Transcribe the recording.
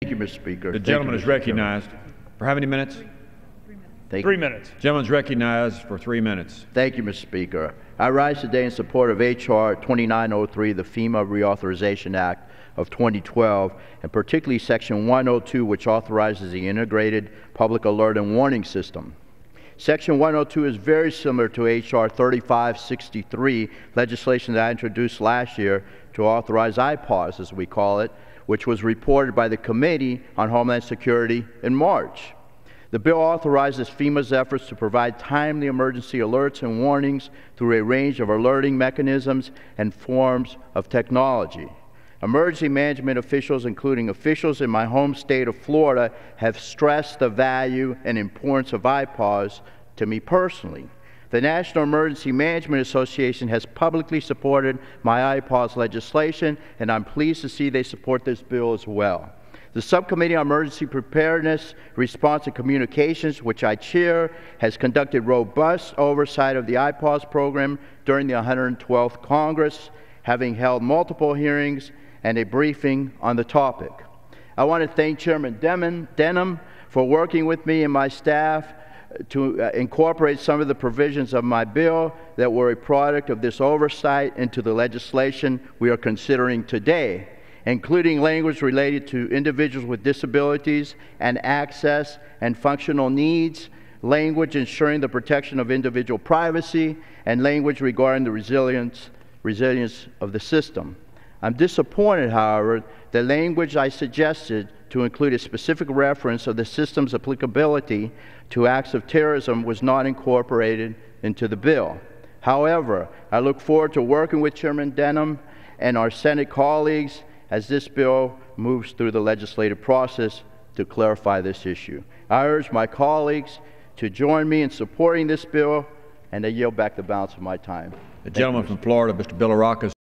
Thank you, Mr. Speaker. The gentleman is recognized. For how many minutes? 3 minutes. The gentleman is recognized for 3 minutes. Thank you, Mr. Speaker. I rise today in support of H.R. 2903, the FEMA Reauthorization Act of 2012, and particularly Section 102, which authorizes the Integrated Public Alert and Warning System. Section 102 is very similar to H.R. 3563, legislation that I introduced last year to authorize IPAWS, as we call it, which was reported by the Committee on Homeland Security in March. The bill authorizes FEMA's efforts to provide timely emergency alerts and warnings through a range of alerting mechanisms and forms of technology. Emergency management officials, including officials in my home state of Florida, have stressed the value and importance of IPAWS to me personally. The National Emergency Management Association has publicly supported my IPAWS legislation, and I'm pleased to see they support this bill as well. The Subcommittee on Emergency Preparedness, Response and Communications, which I chair, has conducted robust oversight of the IPAWS program during the 112th Congress, having held multiple hearings and a briefing on the topic. I want to thank Chairman Denham for working with me and my staff to incorporate some of the provisions of my bill that were a product of this oversight into the legislation we are considering today, including language related to individuals with disabilities and access and functional needs, language ensuring the protection of individual privacy, and language regarding the resilience of the system. I'm disappointed, however, that language I suggested to include a specific reference of the system's applicability to acts of terrorism was not incorporated into the bill. However, I look forward to working with Chairman Denham and our Senate colleagues as this bill moves through the legislative process to clarify this issue. I urge my colleagues to join me in supporting this bill, and I yield back the balance of my time. The gentleman from Florida, Mr. Billaracas.